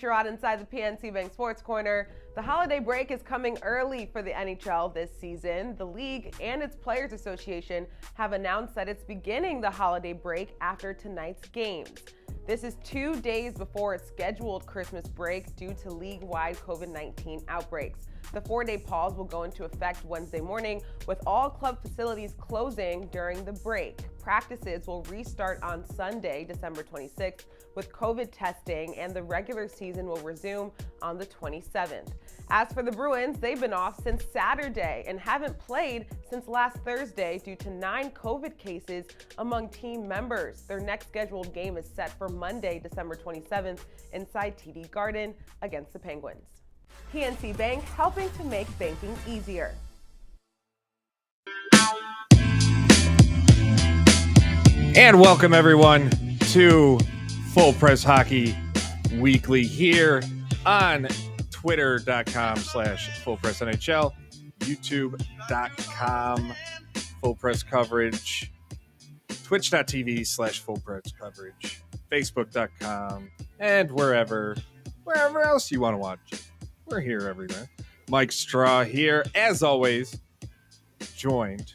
Sherrod inside the PNC Bank Sports Corner. The holiday break is coming early for the NHL this season. The league and its Players Association have announced that it's beginning the holiday break after tonight's games. This is 2 days before its scheduled Christmas break due to league-wide COVID-19 outbreaks. The 4-day pause will go into effect Wednesday morning, with all club facilities closing during the break. Practices will restart on Sunday, December 26th, with COVID testing, and the regular season will resume on the 27th. As for the Bruins, they've been off since Saturday and haven't played since last Thursday due to 9 COVID cases among team members. Their next scheduled game is set for Monday, December 27th, inside TD Garden against the Penguins. PNC Bank, helping to make banking easier. And welcome everyone to Full Press Hockey Weekly here on twitter.com/fullpressnhl, youtube.com full press coverage, twitch.tv/fullpress coverage, facebook.com, and wherever else you want to watch it. We're here everywhere. Mike Straw here, as always, joined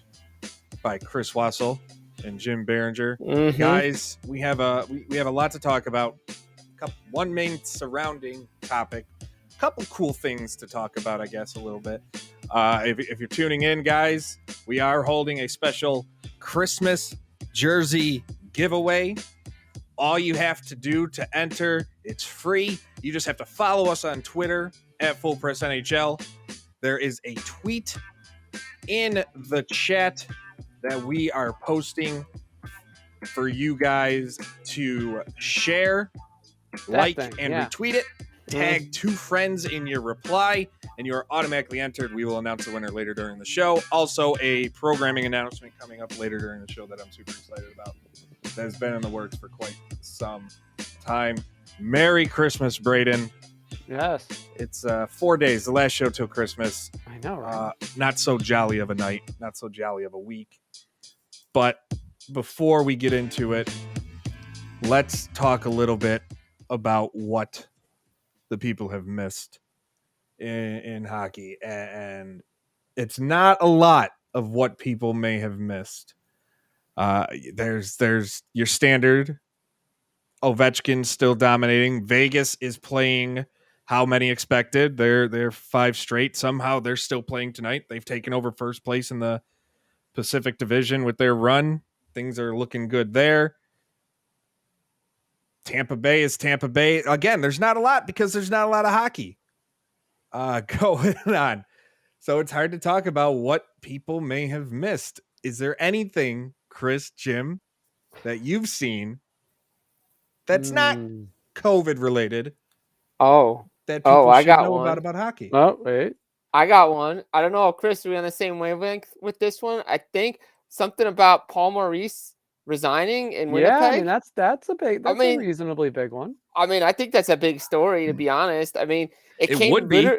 by Chris Wassel and Jim Biringer. Guys, we have a lot to talk about. One main surrounding topic, a couple cool things to talk about, I guess, a little bit. If you're tuning in, guys, we are holding a special Christmas jersey giveaway. All you have to do to enter, it's free. You just have to follow us on Twitter at FullPressNHL. There is a tweet in the chat that we are posting for you guys to share, retweet it, tag 2 friends in your reply, and you're automatically entered. We will announce the winner later during the show. Also, a programming announcement coming up later during the show that I'm super excited about. That has been in the works for quite some time. Merry Christmas, Braden. Yes. It's 4 days, the last show till Christmas. I know, right? Not so jolly of a night, not so jolly of a week. But before we get into it, let's talk a little bit about what the people have missed in hockey. And it's not a lot of what people may have missed. There's your standard Ovechkin still dominating. Vegas is playing how many expected. They're 5 straight. Somehow they're still playing tonight. They've taken over first place in the Pacific Division with their run. Things are looking good there. Tampa Bay is Tampa Bay. Again, there's not a lot because there's not a lot of hockey going on. So it's hard to talk about what people may have missed. Is there anything, Chris, Jim, that you've seen that's not COVID related? That people should know about hockey. Oh, wait. I got one. I don't know, Chris, are we on the same wavelength with this one? I think something about Paul Maurice resigning in Winnipeg. Yeah, I mean, that's a reasonably big one. I mean, I think that's a big story, to be honest. I mean, it would be.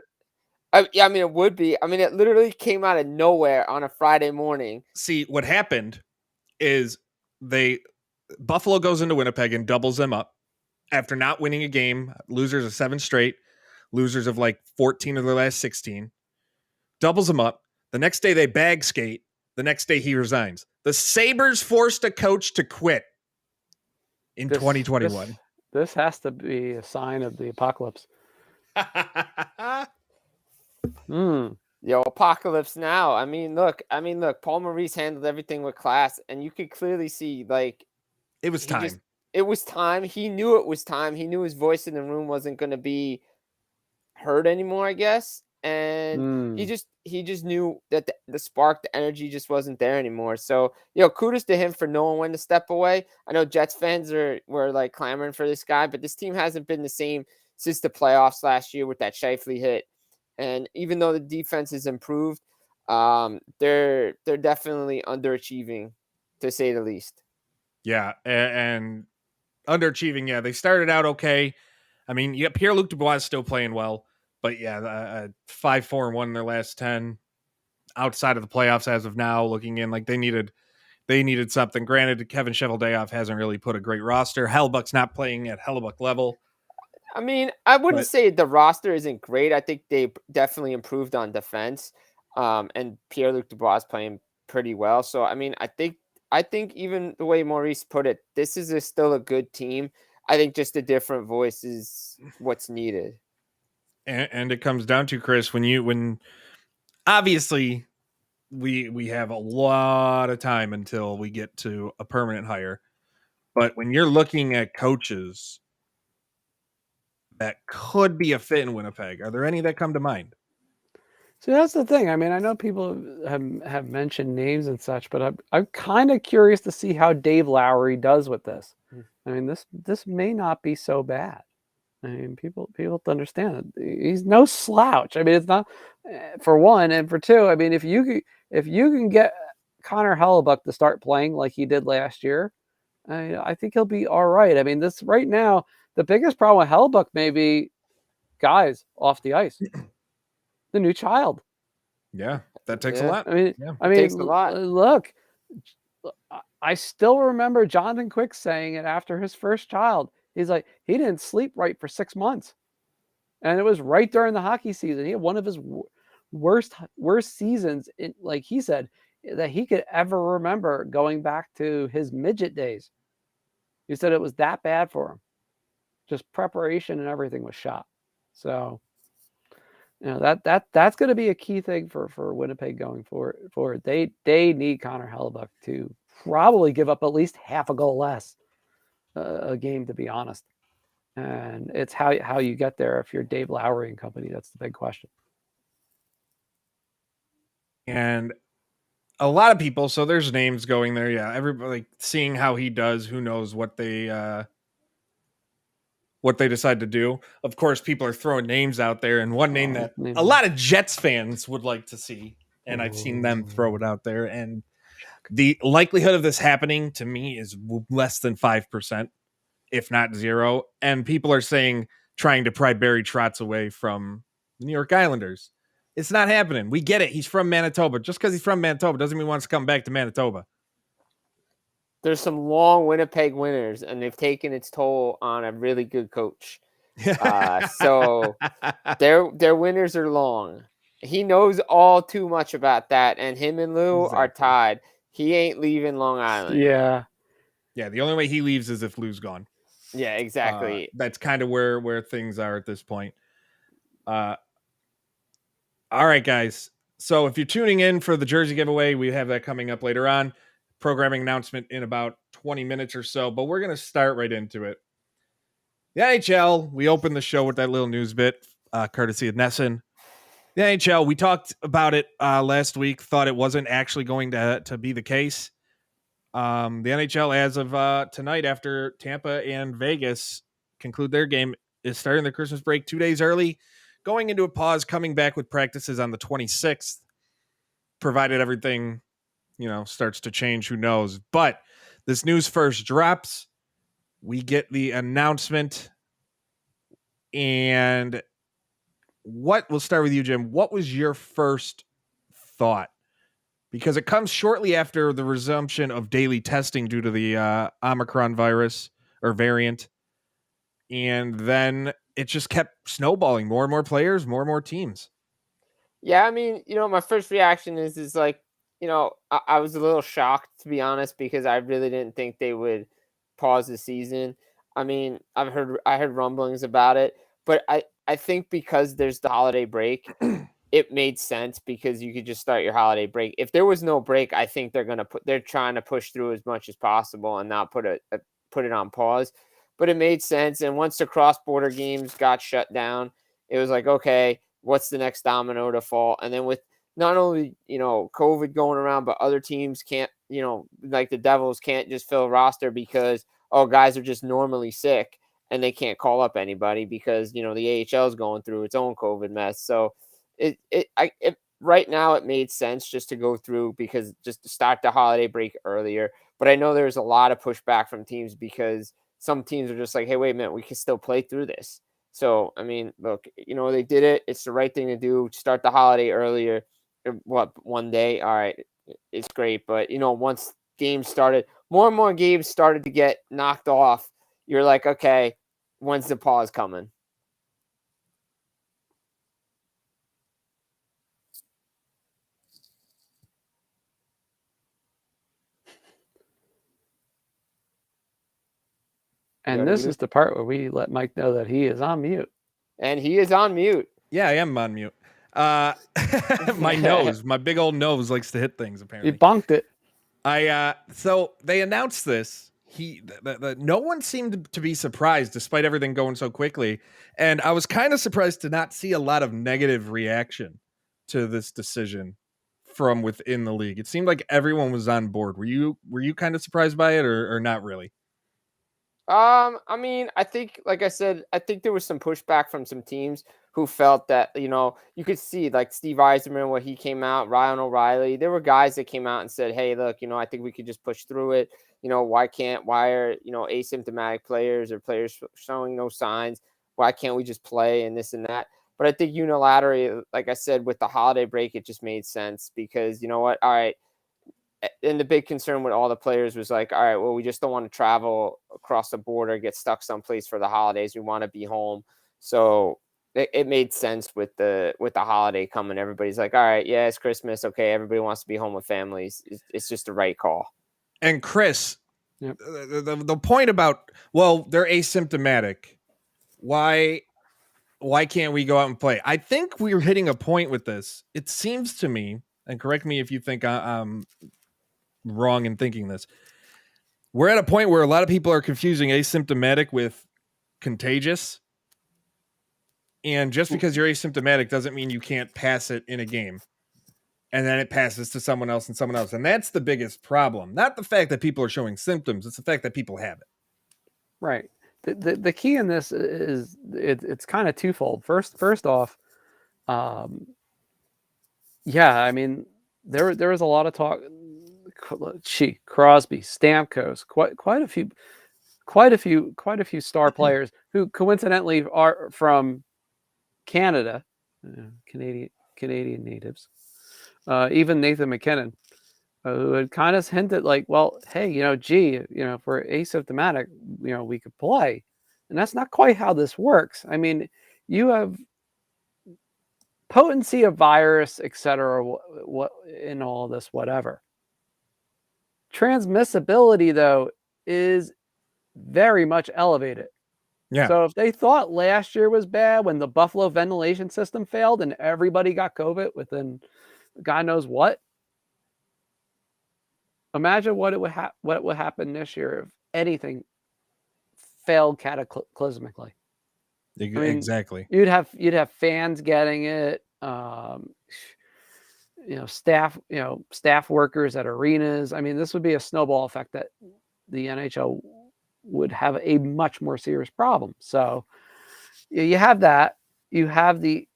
it would be. I mean, it literally came out of nowhere on a Friday morning. See, what happened is Buffalo goes into Winnipeg and doubles them up after not winning a game. Losers of 7 straight, losers of like 14 of their last 16. Doubles them up. The next day they bag skate. The next day he resigns. The Sabres forced a coach to quit in 2021. This has to be a sign of the apocalypse. Yo, apocalypse now. I mean, look, Paul Maurice handled everything with class, and you could clearly see, like, it was time. It was time. He knew it was time. He knew his voice in the room wasn't going to be heard anymore, I guess. And he just knew that the spark, the energy just wasn't there anymore. So, kudos to him for knowing when to step away. I know Jets fans were like clamoring for this guy, but this team hasn't been the same since the playoffs last year with that Scheifele hit. And even though the defense has improved, they're definitely underachieving, to say the least. Yeah, and underachieving. Yeah, they started out okay. I mean, Pierre-Luc Dubois is still playing well. But yeah, 5-4-1 in their last 10 outside of the playoffs as of now, looking in like they needed something. Granted, Kevin Cheveldayoff hasn't really put a great roster. Hellbuck's not playing at Hellbuck level. I mean, I wouldn't But- say the roster isn't great. I think they definitely improved on defense. And Pierre-Luc Dubois is playing pretty well. So I mean, I think even the way Maurice put it, this is still a good team. I think just a different voice is what's needed. And it comes down to, Chris, when obviously we have a lot of time until we get to a permanent hire. But when you're looking at coaches that could be a fit in Winnipeg, are there any that come to mind? So that's the thing. I mean, I know people have mentioned names and such, but I'm kind of curious to see how Dave Lowry does with this. I mean, this may not be so bad. I mean, people have to understand that he's no slouch. I mean, it's not, for one, and for two. I mean, if you can get Connor Hellebuck to start playing like he did last year, I think he'll be all right. I mean, this right now, the biggest problem with Hellebuck may be guys off the ice. The new child. Yeah, that takes a lot. I mean, Yeah. it takes a lot. Look, I still remember Jonathan Quick saying it after his first child. He's like, he didn't sleep right for 6 months, and it was right during the hockey season. He had one of his worst seasons, like he said, that he could ever remember, going back to his midget days. He said it was that bad for him. Just preparation and everything was shot. So, that's going to be a key thing for Winnipeg going forward. They need Connor Hellebuck to probably give up at least half a goal less a game, to be honest. And it's how you get there. If you're Dave Lowry and company, that's the big question. And a lot of people, so there's names going there. Yeah, everybody, like, seeing how he does. Who knows what they decide to do. Of course, people are throwing names out there, and one name that a lot of Jets fans would like to see, and I've seen them throw it out there, and the likelihood of this happening to me is less than 5%, if not 0. And people are saying, trying to pry Barry Trotz away from the New York Islanders. It's not happening. We get it. He's from Manitoba. Just because he's from Manitoba doesn't mean he wants to come back to Manitoba. There's some long Winnipeg winners, and they've taken its toll on a really good coach. So their winners are long. He knows all too much about that, and him and Lou are tied. He ain't leaving Long Island. Yeah. Yeah, the only way he leaves is if Lou's gone. Yeah, exactly. That's kind of where things are at this point. All right, guys. So if you're tuning in for the jersey giveaway, we have that coming up later on. Programming announcement in about 20 minutes or so, but we're going to start right into it. The NHL, we opened the show with that little news bit, courtesy of Nesson. The NHL, we talked about it last week, thought it wasn't actually going to be the case. The NHL, as of tonight, after Tampa and Vegas conclude their game, is starting the Christmas break 2 days early, going into a pause, coming back with practices on the 26th, provided everything, starts to change, who knows. But this news first drops. We get the announcement. And we'll start with you, Jim. What was your first thought? Because it comes shortly after the resumption of daily testing due to the Omicron virus or variant. And then it just kept snowballing. More and more players, more and more teams. Yeah, I mean, my first reaction is like, I was a little shocked, to be honest, because I really didn't think they would pause the season. I mean, I heard rumblings about it, but I think because there's the holiday break, it made sense because you could just start your holiday break. If there was no break, I think they're trying to push through as much as possible and not put it on pause. But it made sense. And once the cross-border games got shut down, it was like, okay, what's the next domino to fall? And then with not only, COVID going around, but other teams can't, like the Devils can't just fill a roster because, guys are just normally sick and they can't call up anybody because, the AHL is going through its own COVID mess. So right now it made sense just to go through because just to start the holiday break earlier. But I know there's a lot of pushback from teams because some teams are just like, hey, wait a minute, we can still play through this. So, I mean, look, they did it. It's the right thing to do. Start the holiday earlier. One day? All right, it's great. But, once games started, more and more games started to get knocked off. You're like, okay, when's the pause coming? And this is the part where we let Mike know that he is on mute. And he is on mute. Yeah, I am on mute. My big old nose likes to hit things, apparently. You bunked it. So they announced this. No one seemed to be surprised despite everything going so quickly. And I was kind of surprised to not see a lot of negative reaction to this decision from within the league. It seemed like everyone was on board. Were you kind of surprised by it or not really? I mean, I think, like I said, I think there was some pushback from some teams who felt that, you could see like Steve Yzerman when he came out, Ryan O'Reilly. There were guys that came out and said, hey, look, I think we could just push through it. Why are, asymptomatic players or players showing no signs? Why can't we just play and this and that? But I think unilaterally, like I said, with the holiday break, it just made sense because you know what? All right. And the big concern with all the players was like, all right, well, we just don't want to travel across the border, get stuck someplace for the holidays. We want to be home. So it made sense with the holiday coming. Everybody's like, all right, yeah, it's Christmas. Okay. Everybody wants to be home with families. It's just the right call. And Chris, Yep. the point about, well, they're asymptomatic. Why can't we go out and play? I think we're hitting a point with this. It seems to me, and correct me if you think I'm wrong in thinking this. We're at a point where a lot of people are confusing asymptomatic with contagious. And just because you're asymptomatic doesn't mean you can't pass it in a game. And then it passes to someone else and someone else. And that's the biggest problem. Not the fact that people are showing symptoms. It's the fact that people have it. Right. The key in this is it's kind of twofold. First off, yeah, I mean, there was a lot of talk. Crosby, Stamkos, quite a few star players who coincidentally are from Canada, Canadian natives. Even Nathan McKinnon, who had kind of hinted like, well, hey, if we're asymptomatic, we could play. And that's not quite how this works. I mean, you have potency of virus, et cetera, what in all this, whatever. Transmissibility, though, is very much elevated. Yeah. So if they thought last year was bad when the Buffalo ventilation system failed and everybody got COVID within God knows what, imagine what would happen this year if anything failed cataclysmically. I mean, exactly. You'd have fans getting it, staff workers at arenas. I mean, this would be a snowball effect that the NHL would have a much more serious problem. So you have that. You have the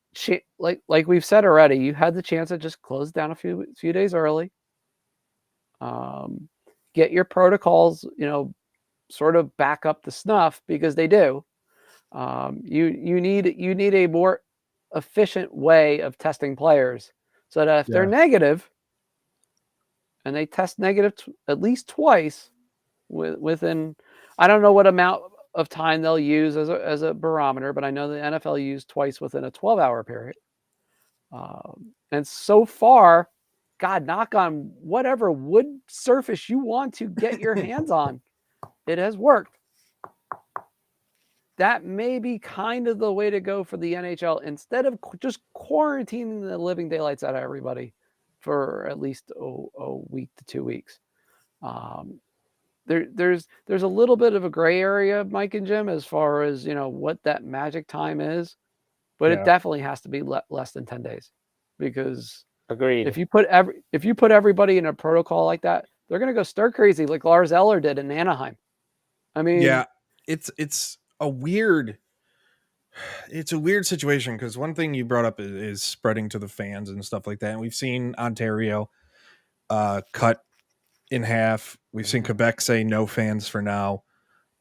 like we've said already. You had the chance to just close down a few days early. Get your protocols, sort of back up the snuff because they do. You need a more efficient way of testing players so that if they're negative and they test negative at least twice within, I don't know what amount of time they'll use as a barometer, but I know the NFL used twice within a 12-hour period. And so far, God, knock on whatever wood surface you want to get your hands on, it has worked. That may be kind of the way to go for the NHL instead of just quarantining the living daylights out of everybody for at least a week to 2 weeks. There's a little bit of a gray area, Mike and Jim, as far as what that magic time is, but it definitely has to be less than 10 days, because agreed. If you put everybody in a protocol like that, they're going to go stir crazy like Lars Eller did in Anaheim. I mean, yeah, it's a weird situation because one thing you brought up is spreading to the fans and stuff like that. And we've seen Ontario cut in half. We've seen Quebec say no fans for now.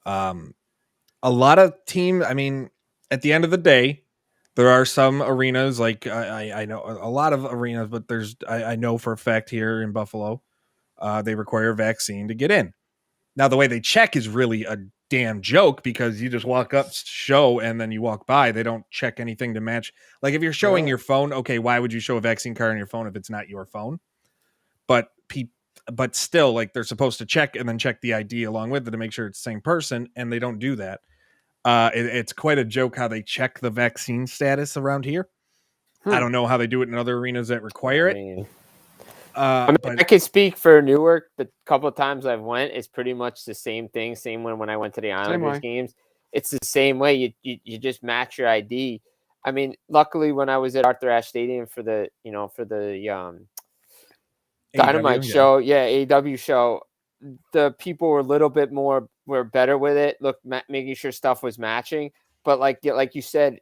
A lot of teams, I mean, at the end of the day, there are some arenas, like I know a lot of arenas, but I know for a fact here in Buffalo, they require a vaccine to get in. Now, the way they check is really a damn joke because you just walk up, show, and then you walk by. They don't check anything to match. Like if you're showing your phone, okay, why would you show a vaccine card on your phone if it's not your phone? But but still, like, they're supposed to check and then check the ID along with it to make sure it's the same person, and they don't do that. It's quite a joke how they check the vaccine status around here. I don't know how they do it in other arenas that require it. But I can speak for Newark. The couple of times I've went, it's pretty much the same thing. Same when I went to the Islanders games. It's the same way. You just match your ID. I mean, luckily when I was at Arthur Ashe Stadium for the Dynamite show, AEW show, the people were a little bit were better with it. Look, making sure stuff was matching. But like you said,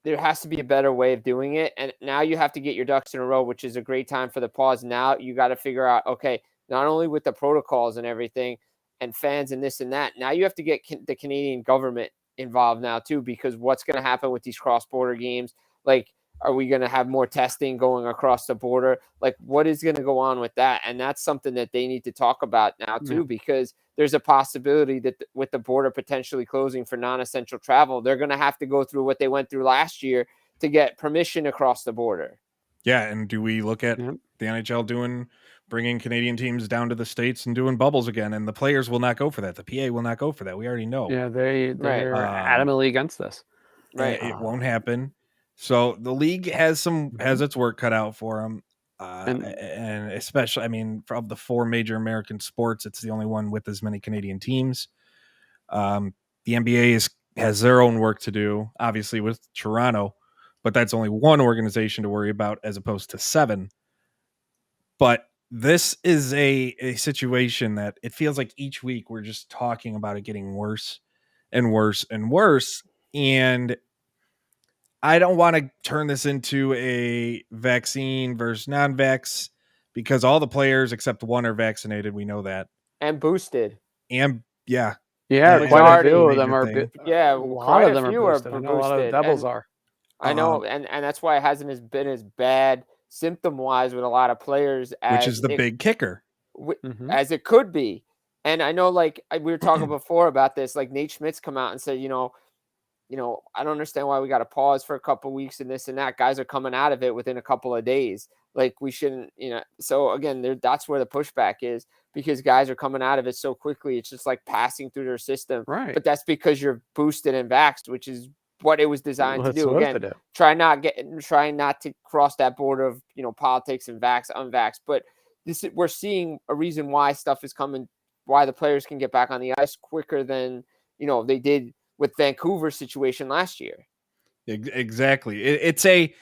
there has to be a better way of doing it. And now you have to get your ducks in a row, which is a great time for the pause. Now you got to figure out, okay, not only with the protocols and everything and fans and this and that, now you have to get the Canadian government involved now too, because what's going to happen with these cross-border games? Like, are we going to have more testing going across the border? Like, what is going to go on with that? And that's something that they need to talk about now too, because there's a possibility that with the border potentially closing for non-essential travel, they're going to have to go through what they went through last year to get permission across the border. Yeah. And do we look at the NHL bringing Canadian teams down to the States and doing bubbles again? And the players will not go for that. The PA will not go for that. We already know. Yeah, they're adamantly against this. Right. It won't happen. So the league has its work cut out for them. And especially, I mean, of the 4 major American sports, it's the only one with as many Canadian teams. The NBA has their own work to do, obviously, with Toronto, but that's only one organization to worry about as opposed to 7. But this is a situation that it feels like each week we're just talking about it getting worse and worse and worse. And I don't want to turn this into a vaccine versus non-vax, because all the players except one are vaccinated. We know that. And boosted. And quite a few of them are. A lot of them are boosted. I know a lot of the Devils are. I know, and that's why it hasn't been as bad symptom-wise with a lot of players. Which is the big kicker. As it could be. And I know, like, we were talking before about this, like Nate Schmidt's come out and said, I don't understand why we got to pause for a couple of weeks and this and that. Guys are coming out of it within a couple of days. Like, we shouldn't, So again, that's where the pushback is, because guys are coming out of it so quickly. It's just like passing through their system. Right. But that's because you're boosted and vaxxed, which is what it was designed to do. Again, try not to cross that border of politics and vax, unvaxxed. But we're seeing a reason why stuff is coming, why the players can get back on the ice quicker than they did with Vancouver's situation last year. Exactly. It's a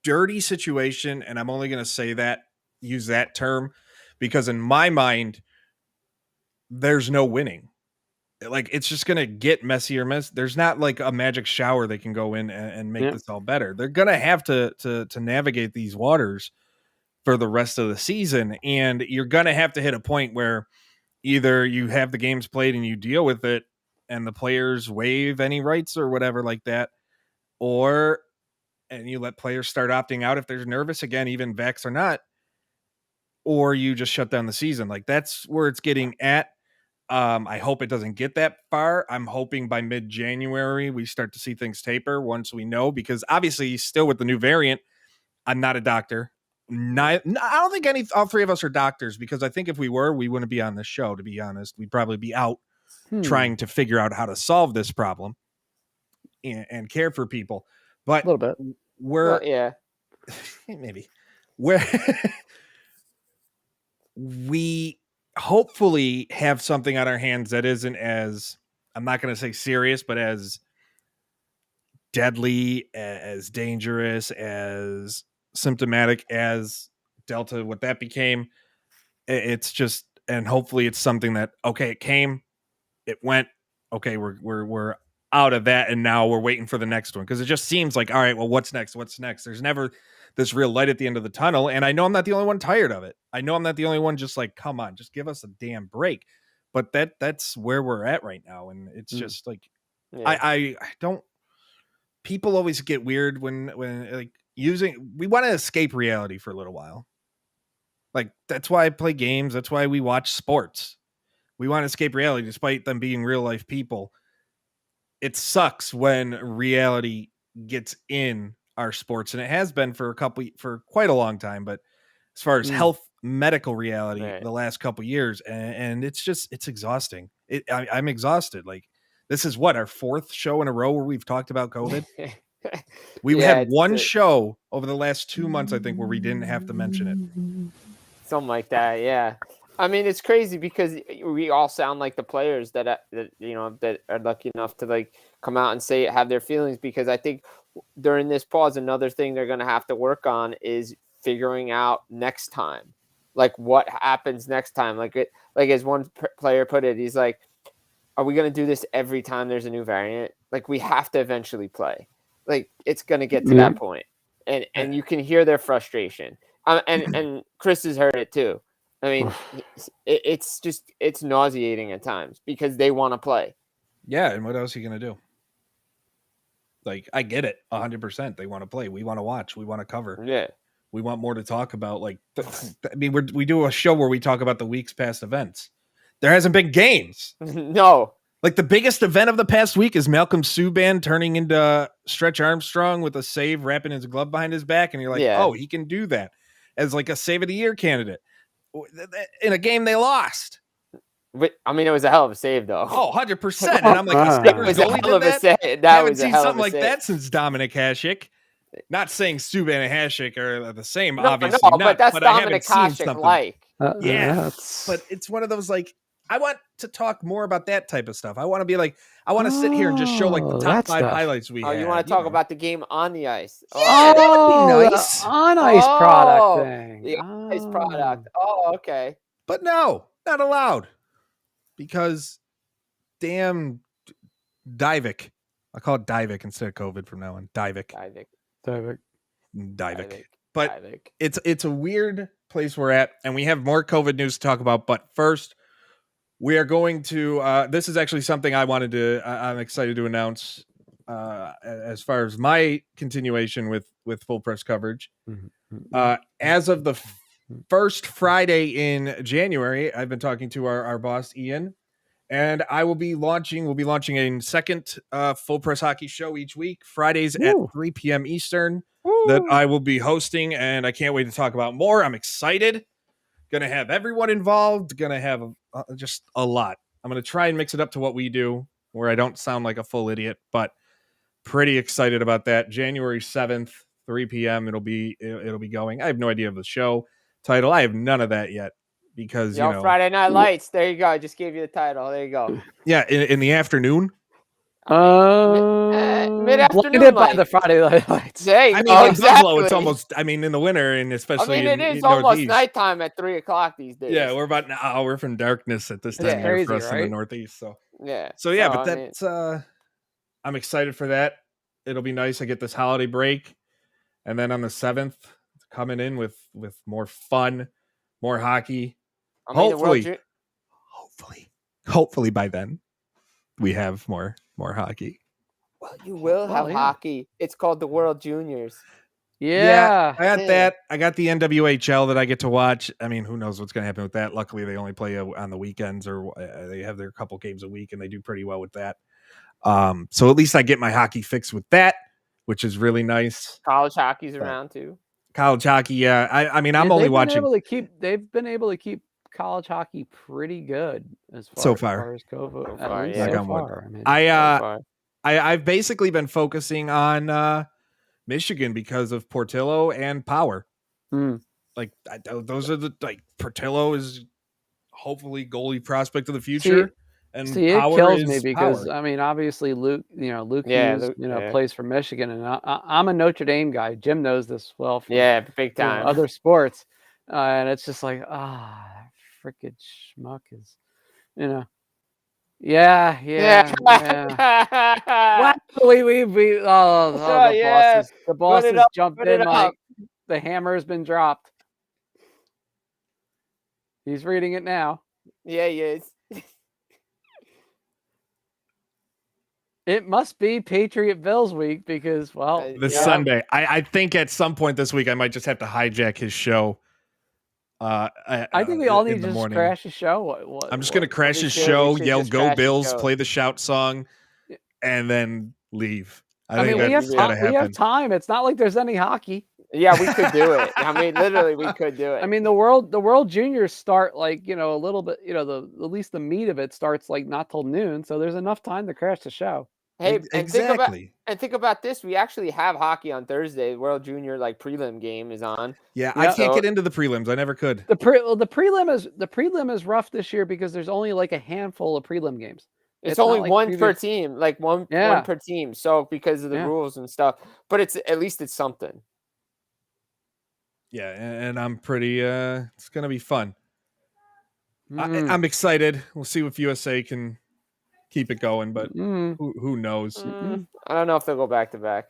dirty situation, and I'm only going to use that term, because in my mind, there's no winning. Like, it's just going to get messier. There's not like a magic shower they can go in and make this all better. They're going to have to navigate these waters for the rest of the season, and you're going to have to hit a point where either you have the games played and you deal with it and the players waive any rights or whatever like that, and you let players start opting out if they're nervous again, even vax or not, or you just shut down the season. Like, that's where it's getting at. I hope it doesn't get that far. I'm hoping by mid-January we start to see things taper once we know, because obviously still with the new variant, I'm not a doctor. I don't think all 3 of us are doctors, because I think if we were, we wouldn't be on this show, to be honest. We'd probably be out trying to figure out how to solve this problem and care for people. But a little bit. Maybe we hopefully have something on our hands that isn't as, I'm not going to say serious, but as deadly, as dangerous, as symptomatic as Delta, what that became. It's just, and hopefully it's something that, okay, it came, it went, okay, we're out of that, and now we're waiting for the next one, because it just seems like, all right, well, what's next? There's never this real light at the end of the tunnel, and I know I'm not the only one tired of it. I know I'm not the only one just like, come on, just give us a damn break. But that's where we're at right now, and it's just like, I don't. People always get weird when like we want to escape reality for a little while. Like, that's why I play games. That's why we watch sports. We want to escape reality despite them being real life people. It sucks when reality gets in our sports, and it has been for quite a long time. But as far as health, medical reality, the last couple years, and it's exhausting. I'm exhausted. Like, this is what, our 4th show in a row where we've talked about COVID. We've had one show over the last 2 months, I think, where we didn't have to mention it. Something like that, yeah. I mean, it's crazy because we all sound like the players that are lucky enough to like come out and have their feelings. Because I think during this pause, another thing they're going to have to work on is figuring out next time, like what happens next time. Like as one player put it, he's like, "Are we going to do this every time there's a new variant? Like, we have to eventually play. Like, it's going to get to that point." And you can hear their frustration. And Chris has heard it too. I mean, it's nauseating at times because they want to play. Yeah, and what else are you going to do? Like, I get it 100%. They want to play. We want to watch. We want to cover. Yeah. We want more to talk about. Like, I mean, we do a show where we talk about the week's past events. There hasn't been games. No. Like, the biggest event of the past week is Malcolm Subban turning into Stretch Armstrong with a save, wrapping his glove behind his back. And you're like, oh, he can do that as like a save of the year candidate in a game they lost. I mean, it was a hell of a save, though. Oh, 100%. And I'm like, it was a hell of a save. I haven't seen something like that since Dominic Hasek. Not saying Subban and Hasek are the same, obviously not. But that's Dominic Hasek-like. But it's one of those, like, I want to talk more about that type of stuff. I want to be like, I want to sit here and just show like the top 5 highlights we had. You want to talk about the game on the ice? Oh, that would be nice. The on ice product thing. The on ice product. Oh, okay. But no, not allowed. Because damn Divik. I call it Divik instead of COVID from now on. Divik. But it's a weird place we're at, and we have more COVID news to talk about. But first, we are going to. This is actually something I'm excited to announce. As far as my continuation with full press coverage, as of the first Friday in January, I've been talking to our boss Ian, and we'll be launching a second full press hockey show each week, Fridays at 3 p.m. Eastern. That I will be hosting, and I can't wait to talk about more. I'm excited. Gonna have everyone involved. Gonna have just a lot. I'm gonna try and mix it up to what we do, where I don't sound like a full idiot, but pretty excited about that. January 7th, 3 p.m. It'll be going. I have no idea of the show title. I have none of that yet because Friday Night Lights. There you go. I just gave you the title. There you go. Yeah, in the afternoon. Mid-afternoon by the Friday Night Lights. I mean, in Buffalo, it's almost. I mean, in the winter, and especially it is almost nighttime at 3:00 these days. Yeah, we're about an hour from darkness at this time here for us in the Northeast. So but that's. I'm excited for that. It'll be nice. I get this holiday break, and then on the 7th, coming in with more fun, more hockey. Hopefully by then we have more hockey. Well, you will have hockey. It's called the World Juniors. Yeah, I got that. I got the NWHL that I get to watch. I mean, who knows what's going to happen with that? Luckily, they only play on the weekends, or they have their couple games a week, and they do pretty well with that. So at least I get my hockey fix with that, which is really nice. College hockey's around too. College hockey, yeah. I mean, I'm only watching. They've been able to keep college hockey pretty good as far so far as COVID. I've basically been focusing on Michigan because of Portillo and Power. Like those are Portillo is hopefully goalie prospect of the future. And it Power kills is me because Power. I mean, obviously Luke Hughes, plays for Michigan, and I'm a Notre Dame guy. Jim knows this well. From, big time. Other sports, and it's just like freaking schmuck is, Yeah. What? The bosses jumped in like the hammer has been dropped. He's reading it now. Yeah, he is. It must be Patriot Bills week because, Sunday. I think at some point this week I might just have to hijack his show. I think we all need to just crash his show. I'm just going to crash his show, yell "Go Bills," play the shout song, and then leave. I think we that's gotta happen. we have time. It's not like there's any hockey. Yeah, we could do it. I mean, literally, we could do it. I mean, the world juniors start like, a little bit, at least the meat of it starts like not till noon. So there's enough time to crash the show. Hey, and Exactly. think about this. We actually have hockey on Thursday. The World Junior prelim game is on. Yeah, I can't get into the prelims. I never could. The prelim is rough this year because there's only like a handful of prelim games. It's only like one per team, one per team. So because of the rules and stuff, but at least it's something. Yeah, and I'm pretty. It's gonna be fun. I'm excited. We'll see if USA can keep it going, but who knows? I don't know if they'll go back to back.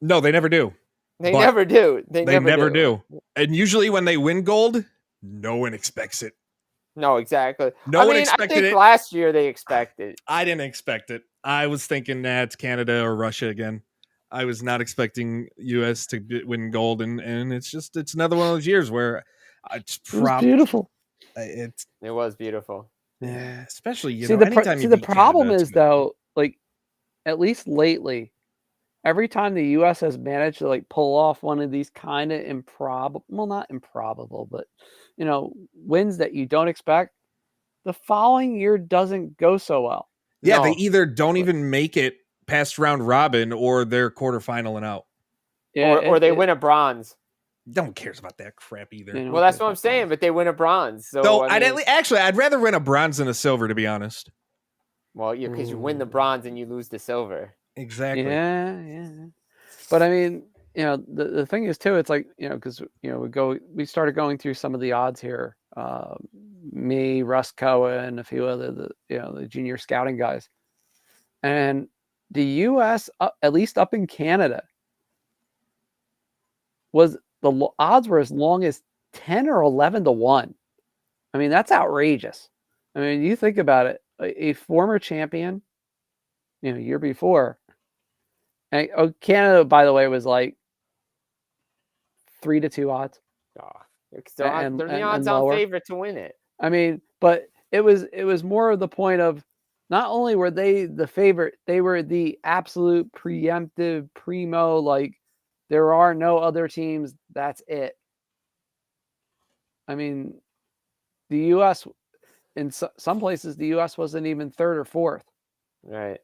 No, they never do. They never do. They never do. And usually when they win gold, no one expects it. No, exactly. No one expected I think it. Last year they expected. I didn't expect it. I was thinking it's Canada or Russia again. I was not expecting US to win gold, and it's another one of those years where it was beautiful. It was beautiful. Yeah, especially the problem is though, like at least lately, every time the U.S. has managed to like pull off one of these kind of not improbable, but wins that you don't expect, the following year doesn't go so well. Yeah, they either don't even make it past round robin or they're quarterfinal and out. Yeah, or they win a bronze. No one cares about that crap either. Well, that's what I'm saying, but they win a bronze. So I'd rather win a bronze than a silver, to be honest. Well, yeah, because you win the bronze and you lose the silver. Exactly. Yeah. But I mean, the thing is too, it's like, because we started going through some of the odds here. Me, Russ Cohen, a few other the junior scouting guys, and the U.S. At least up in Canada the odds were as long as 10 or 11 to 1. I mean, that's outrageous. I mean, you think about it, a former champion, year before. And Canada, by the way, was like 3 to 2 odds. They're the odds-on favorite to win it. I mean, but it was more of the point of not only were they the favorite, they were the absolute preemptive primo, like there are no other teams. That's it. I mean, the U.S. in some places, the U.S. wasn't even third or fourth. Right.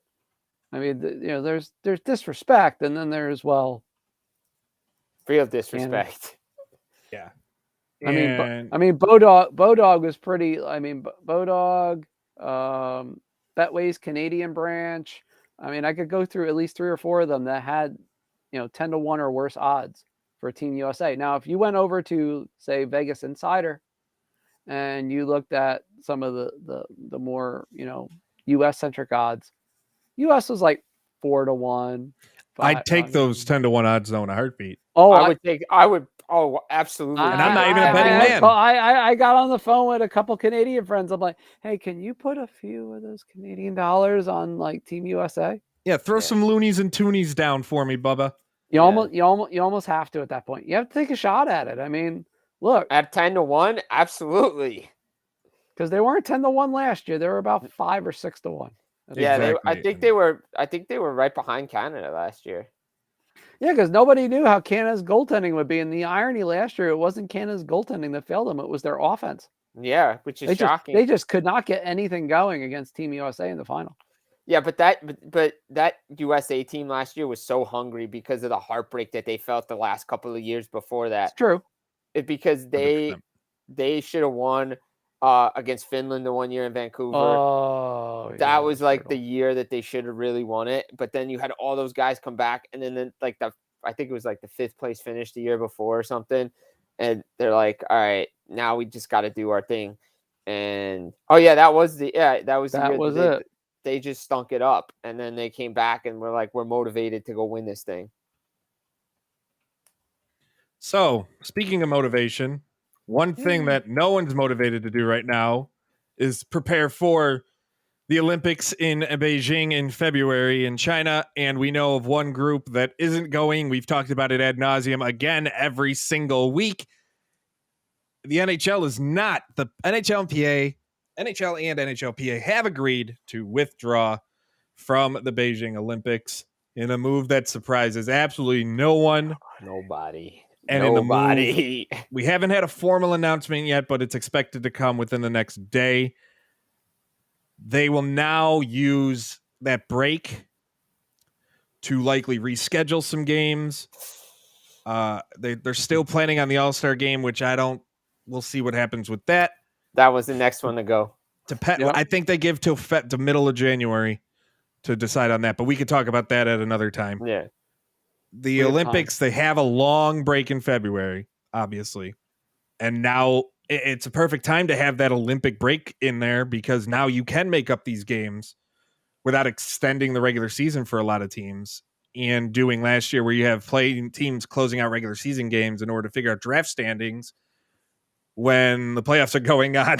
I mean, there's disrespect, and then there's real disrespect. Yeah. I mean, Bodog was pretty. I mean, Bodog, Betway's Canadian branch. I mean, I could go through at least 3 or 4 of them that had 10 to 1 or worse odds for Team USA. Now, if you went over to say Vegas Insider and you looked at some of the more, US centric odds, US was like 4 to 1. I'd take those 10 to 1 odds though in a heartbeat. Oh, Oh, absolutely. And I'm not even a betting man. I got on the phone with a couple Canadian friends. I'm like, hey, can you put a few of those Canadian dollars on like Team USA? Yeah, throw some loonies and toonies down for me, Bubba. You almost have to at that point. You have to take a shot at it. I mean, look, at 10 to 1, absolutely. Because they weren't 10 to 1 last year. They were about 5 or 6 to 1. Yeah, exactly. I think they were right behind Canada last year. Yeah, because nobody knew how Canada's goaltending would be. And the irony last year, it wasn't Canada's goaltending that failed them. It was their offense. Yeah, which is shocking. They just could not get anything going against Team USA in the final. Yeah, but that USA team last year was so hungry because of the heartbreak that they felt the last couple of years before that. It's true. Because they should have won against Finland the one year in Vancouver. Oh, that was like the year that they should have really won it. But then you had all those guys come back, and then like I think it was like the 5th place finish the year before or something. And they're like, all right, now we just got to do our thing. And that was the year they just stunk it up, and then they came back and were like, we're motivated to go win this thing. So speaking of motivation, one thing that no one's motivated to do right now is prepare for the Olympics in Beijing in February in China. And we know of one group that isn't going. We've talked about it ad nauseum again every single week. The NHL is not. The NHL and NHLPA have agreed to withdraw from the Beijing Olympics. in a move that surprises absolutely no one. Nobody. And Nobody. in a move, we haven't had a formal announcement yet, but it's expected to come within the next day. They will now use that break to likely reschedule some games. They're still planning on the All-Star game, which we'll see what happens with that. That was the next one to go. Yep. I think they give till the middle of January to decide on that, but we could talk about that at another time. Yeah. The Olympics, they have a long break in February, obviously. And now it's a perfect time to have that Olympic break in there because now you can make up these games without extending the regular season for a lot of teams and doing last year where you have playing teams closing out regular season games in order to figure out draft standings when the playoffs are going on.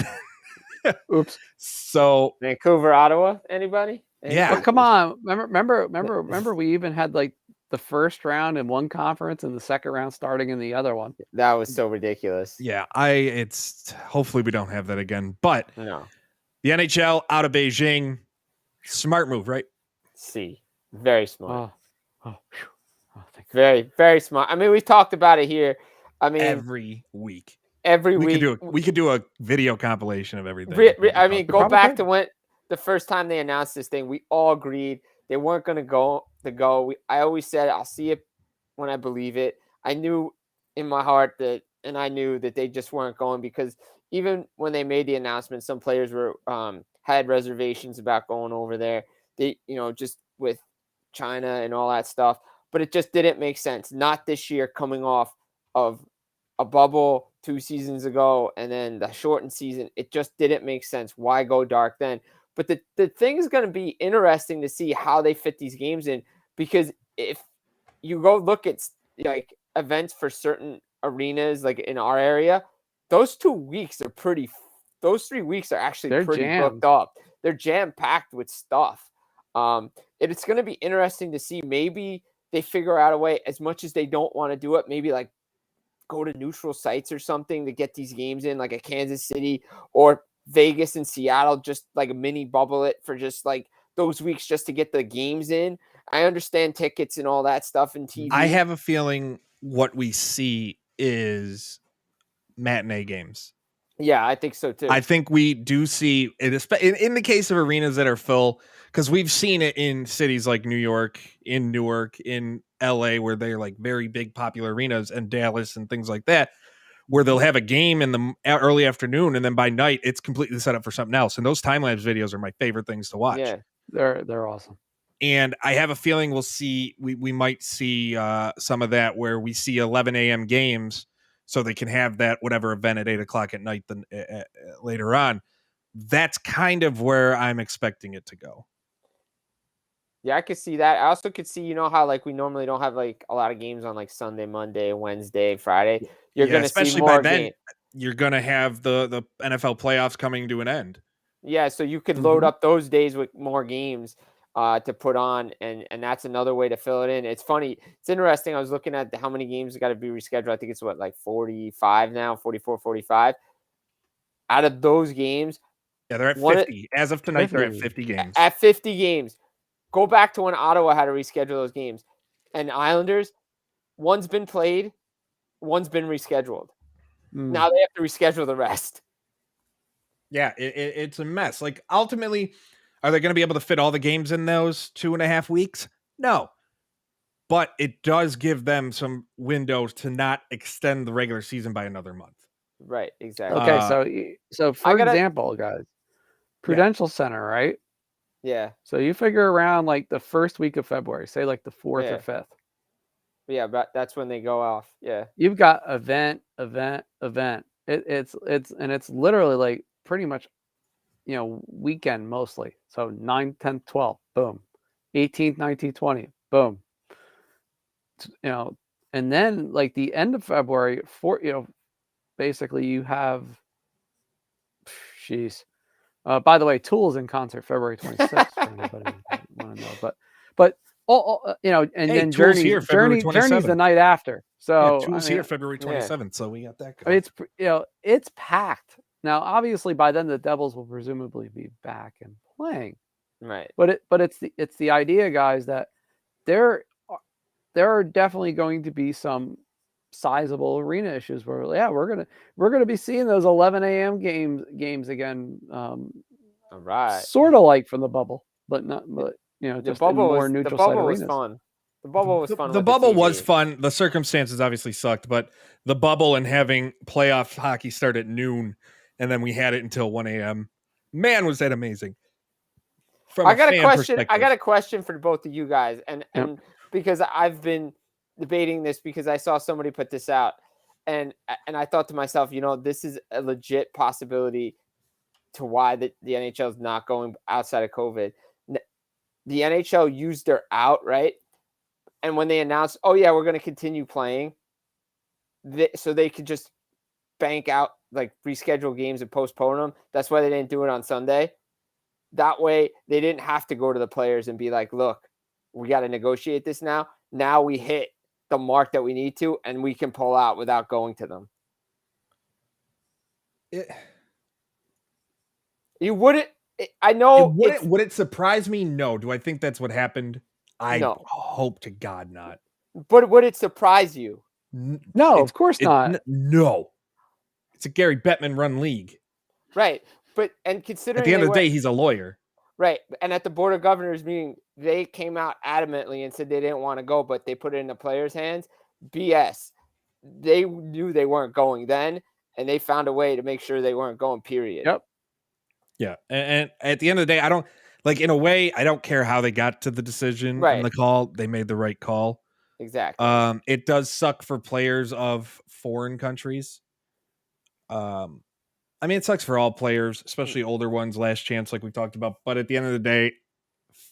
Oops. So Vancouver, Ottawa, anybody? Yeah. Well, come on. Remember we even had like the first round in one conference and the second round starting in the other one. That was so ridiculous. Yeah, it's hopefully we don't have that again. But No. the NHL out of Beijing, smart move, right? See, very smart. Oh, thank you. Very, very smart. I mean, we talked about it here. I mean, Every week. every week. We could do a video compilation of everything. I mean, go Probably back could. to when the first time they announced this thing. We all agreed they weren't going to go. I always said I'll see it when I believe it. I knew in my heart that, and I knew that they just weren't going because even when they made the announcement, some players were had reservations about going over there. They, just with China and all that stuff, but it just didn't make sense. Not this year, coming off of a bubble 2 seasons ago and then the shortened season. It just didn't make sense. Why go dark then? But the thing is going to be interesting to see how they fit these games in, because if you go look at like events for certain arenas, like in our area, those 2 weeks are those 3 weeks are actually They're pretty jammed. booked up. They're jam packed with stuff. It's going to be interesting to see. Maybe they figure out a way, as much as they don't want to do it, maybe like go to neutral sites or something to get these games in, like a Kansas City or Vegas and Seattle, just like a mini bubble it for just like those weeks just to get the games in. I understand tickets and all that stuff and TV. I have a feeling what we see is matinee games. Yeah, I think so too. I think we do see it in the case of arenas that are full, because we've seen it in cities like New York, in Newark, in LA, where they're like very big popular arenas, and Dallas and things like that, where they'll have a game in the early afternoon and then by night it's completely set up for something else. And those time-lapse videos are my favorite things to watch. Yeah. They're awesome. And I have a feeling we might see some of that where we see 11 a.m. games so they can have that whatever event at 8 o'clock at night later on. That's kind of where I'm expecting it to go. Yeah, I could see that. I also could see, how like we normally don't have like a lot of games on like Sunday, Monday, Wednesday, Friday. You're going to see more games. You're going to have the NFL playoffs coming to an end. Yeah, so you could load up those days with more games to put on, and that's another way to fill it in. It's funny. It's interesting. I was looking at how many games got to be rescheduled. I think it's like 45 now, 44, 45. Out of those games. Yeah, they're at 50. As of tonight, they're at 50 games. At 50 games. Go back to when Ottawa had to reschedule those games. And Islanders, one's been played, one's been rescheduled. Now they have to reschedule the rest. Yeah, it's a mess. Like, ultimately, are they going to be able to fit all the games in those 2.5 weeks? No. But it does give them some windows to not extend the regular season by another month. Right, exactly. Okay, so for example, guys, Prudential Center, right? Yeah. So you figure around like the first week of February, say like the 4th or 5th. Yeah, but that's when they go off. Yeah. You've got event. It's literally like pretty much, weekend mostly. So 9, 10, 12, boom. 18th, 19th, 20th, boom. And then like the end of February, basically you have, by the way, Tool's in concert February 26th. For anybody want to know, but then Journey's the night after. So Tool's here February 27th. So we got that going. It's packed. Now, obviously, by then the Devils will presumably be back and playing. Right. But it's the idea, guys, that there are definitely going to be some sizable arena issues where we're gonna be seeing those 11 a.m. games again. All right. Sort of like from the bubble, but just in more neutral site arenas. Fun. The bubble was fun. The bubble was fun. The circumstances obviously sucked, but the bubble and having playoff hockey start at noon, and then we had it until 1 a.m. Man, was that amazing! I got a question for both of you guys, and because I've been debating this because I saw somebody put this out, and I thought to myself, this is a legit possibility to why the NHL is not going outside of COVID. The NHL used their out, right? And when they announced, oh yeah, we're going to continue playing, so they could just bank out, like reschedule games and postpone them. That's why they didn't do it on Sunday. That way they didn't have to go to the players and be like, look, we got to negotiate this now. Now we hit the mark that we need to, and we can pull out without going to them. You wouldn't. I know. Would it surprise me? No. Do I think that's what happened? I hope to God not. But would it surprise you? No, of course not. No. It's a Gary Bettman run league. Right. And considering at the end of the day, he's a lawyer. Right. And at the Board of Governors meeting, they came out adamantly and said they didn't want to go, but they put it in the players' hands. BS. They knew they weren't going then, and they found a way to make sure they weren't going, period. Yep. Yeah. And at the end of the day, I don't, like, in a way, I don't care how they got to the decision and the call. They made the right call. Exactly. It does suck for players of foreign countries. I mean, it sucks for all players, especially older ones, last chance, like we talked about. But at the end of the day,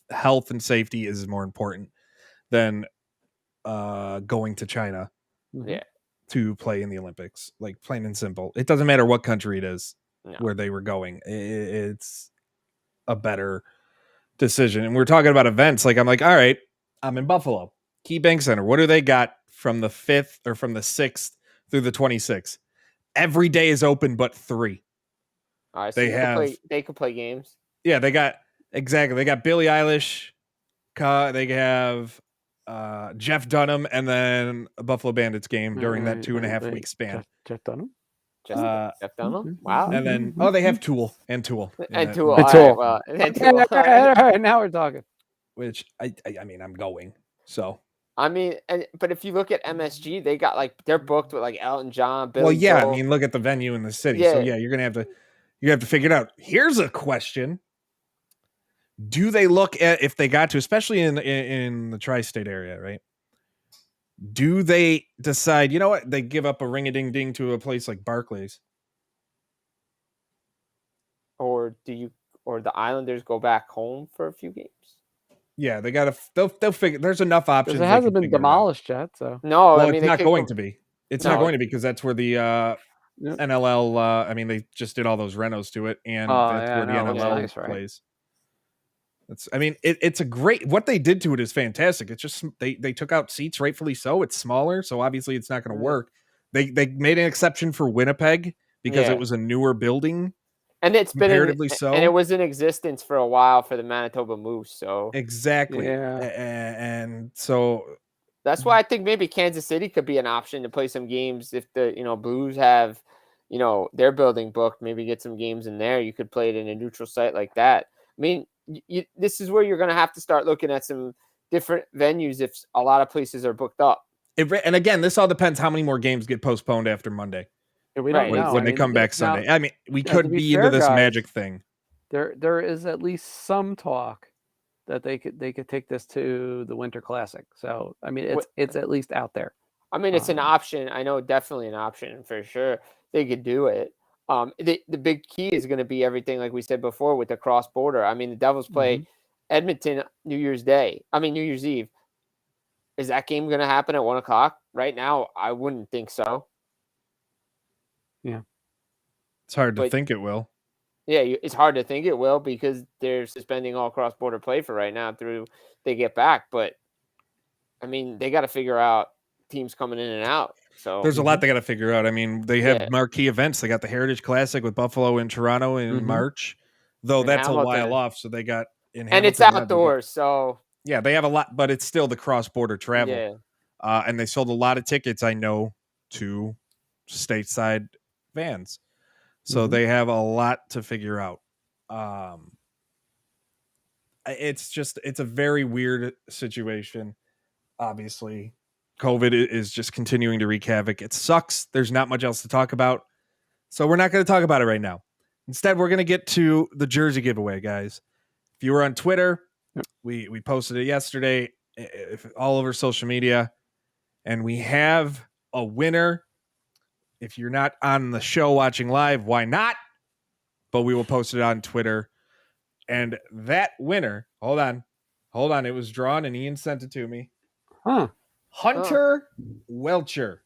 health and safety is more important than going to China to play in the Olympics. Like, plain and simple. It doesn't matter what country it is where they were going. It's a better decision. And we're talking about events. Like, I'm like, all right, I'm in Buffalo. Key Bank Center. What do they got from the 5th or from the 6th through the 26th? Every day is open but 3. All right, so they could play games. Yeah, they got Billie Eilish. They have Jeff Dunham, and then a Buffalo Bandits game during that 2.5 week span. Jeff Dunham. Jeff Dunham. Wow. And then they have Tool. And Tool. All right, now we're talking. Which I mean, I'm going. So. I mean, but if you look at MSG, they got they're booked with Elton John, Billy. Well, yeah, Joel. I mean, look at the venue in the city. Yeah. So yeah, you're gonna have to figure it out. Here's a question: do they look at, if they got to, especially in the tri-state area, right? Do they decide, you know what, they give up a ring-a-ding-ding to a place like Barclays? Or the Islanders go back home for a few games? Yeah, they'll figure. There's enough options. It hasn't been demolished yet, so no. Well, I mean, it's not going to be. It's not going to be because that's where the NLL. I mean, they just did all those renos to it, and that's where the NLL plays. I mean, it's a great. What they did to it is fantastic. It's just they took out seats, rightfully so. It's smaller, so obviously it's not going to work. They made an exception for Winnipeg because it was a newer building. And it's been comparatively so, and it was in existence for a while for the Manitoba Moose. So exactly, and so that's why I think maybe Kansas City could be an option to play some games if the Blues have their building booked. Maybe get some games in there. You could play it in a neutral site like that. I mean, this is where you're going to have to start looking at some different venues if a lot of places are booked up. And again, this all depends how many more games get postponed after Monday. We don't know. When they come back Sunday. I mean, we could be into this magic thing. There is at least some talk that they could take this to the Winter Classic. So I mean, it's at least out there. I mean, it's an option. I know, definitely an option for sure. They could do it. The big key is going to be everything like we said before with the cross border. I mean, the Devils play Edmonton New Year's Eve. Is that game going to happen at 1:00 right now? I wouldn't think so. Yeah, it's hard to think it will. Yeah, it's hard to think it will because they're suspending all cross-border play for right now through they get back. But I mean, they got to figure out teams coming in and out. So there's a lot they got to figure out. I mean, they have marquee events. They got the Heritage Classic with Buffalo and Toronto in March, though that's Hamilton. A while off. So they got in Hamilton, and it's outdoors. So Yeah, they have a lot, but it's still the cross-border travel. Yeah. And they sold a lot of tickets, I know, to stateside fans. So they have a lot to figure out. It's a very weird situation. Obviously, COVID is just continuing to wreak havoc. It sucks. There's not much else to talk about. So we're not going to talk about it right now. Instead, we're going to get to the jersey giveaway, guys. If you were on Twitter, we posted it yesterday, all over social media, and we have a winner. If you're not on the show watching live, why not? But we will post it on Twitter. And that winner, hold on. It was drawn and Ian sent it to me. Hunter Welcher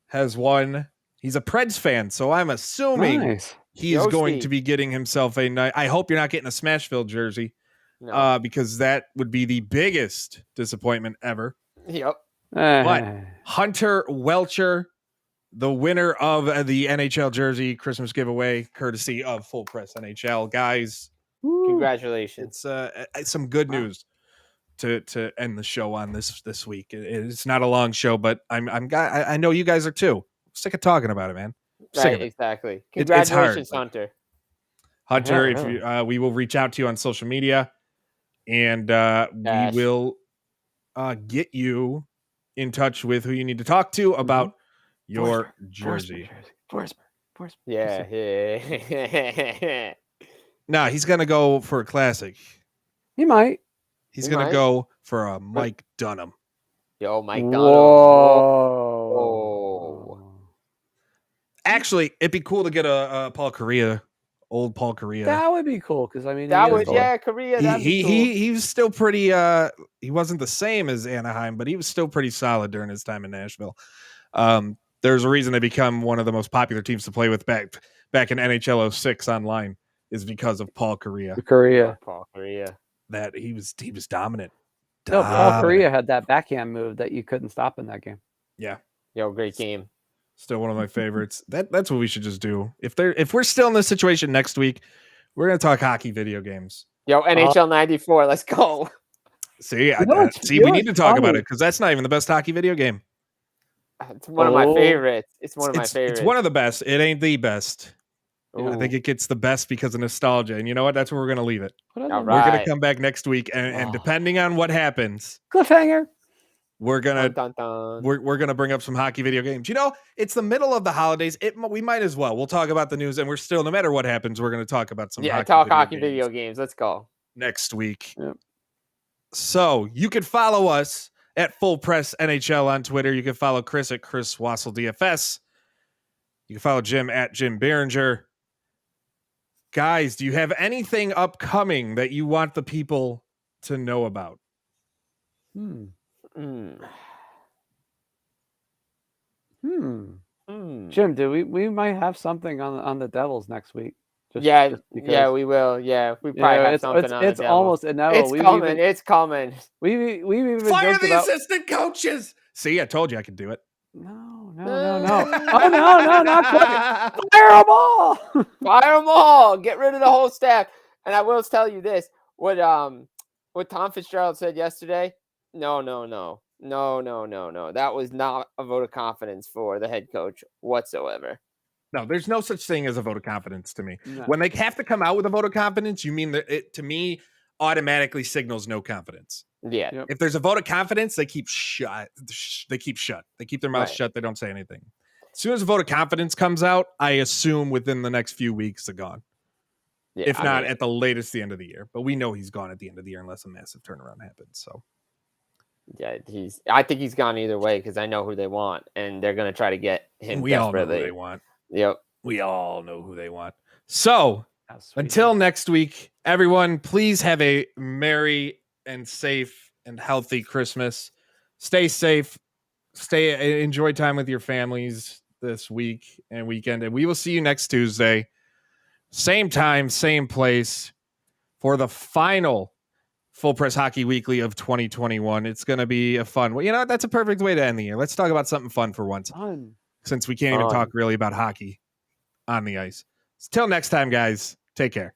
has won. He's a Preds fan, so I'm assuming he's going to be getting himself a night. I hope you're not getting a Smashville jersey, because that would be the biggest disappointment ever. Yep. But Hunter Welcher, the winner of the NHL jersey Christmas giveaway, courtesy of Full Press NHL, guys. Congratulations! It's some good news to end the show on this week. It's not a long show, but I know you guys are too. I'm sick of talking about it, man. Right, exactly. Congratulations, it's hard. Hunter. If you, we will reach out to you on social media, and we will get you in touch with who you need to talk to about your jersey. Forsberg. Yeah. Nah, he's gonna go for a classic. He might. He's gonna go for a Mike Dunham. Yo, Mike Dunham. Whoa. Actually, it'd be cool to get a Paul Kariya, old Paul Kariya. That would be cool because I mean Kariya. He was still pretty. He wasn't the same as Anaheim, but he was still pretty solid during his time in Nashville. There's a reason they become one of the most popular teams to play with back in NHL 06 online is because of Paul Kariya. Paul Kariya. That he was dominant. No, Paul Kariya had that backhand move that you couldn't stop in that game. Yeah. Yo, great game. Still one of my favorites. That's what we should just do. If we're still in this situation next week, we're gonna talk hockey video games. Yo, NHL 94, let's go. See, we need to talk about it because that's not even the best hockey video game. It's one of my favorites. It's one of my favorites. It's one of the best. It ain't the best. Ooh. I think it gets the best because of nostalgia. And you know what? That's where we're going to leave it. All We're right. going to come back next week. And depending on what happens, cliffhanger, we're going to we're going to bring up some hockey video games. You know, it's the middle of the holidays. We might as well. We'll talk about the news. And we're still, no matter what happens, we're going to talk about some hockey video games. Let's go. Next week. Yep. So you can follow us at Full Press NHL on Twitter. You can follow Chris at Chris Wassel DFS. You can follow Jim at Jim Biringer. Guys, do you have anything upcoming that you want the people to know about? Jim, we might have something on the Devils next week. We will. Yeah, we probably have something on it's the almost inevitable. It's coming. We've even fire the assistant coaches. See, I told you I could do it. No. Oh, no, not quite. Fire them all. Fire them all. Get rid of the whole staff. And I will tell you this: what Tom Fitzgerald said yesterday. No. That was not a vote of confidence for the head coach whatsoever. No, there's no such thing as a vote of confidence to me. No. When they have to come out with a vote of confidence, you mean that it, to me, automatically signals no confidence. Yeah. Yep. If there's a vote of confidence, they keep shut. They keep their mouths shut. They don't say anything. As soon as a vote of confidence comes out, I assume within the next few weeks they're gone. Yeah, if not at the latest, the end of the year. But we know he's gone at the end of the year unless a massive turnaround happens. So. Yeah, I think he's gone either way because I know who they want, and they're going to try to get him. We all know who they want. Yep. We all know who they want. So until next week, everyone, please have a merry and safe and healthy Christmas. Stay safe. Enjoy time with your families this week and weekend. And we will see you next Tuesday. Same time, same place for the final Full Press Hockey Weekly of 2021. It's going to be a fun one. You know, that's a perfect way to end the year. Let's talk about something fun for once. Since we can't even talk really about hockey on the ice. Till next time, guys. Take care.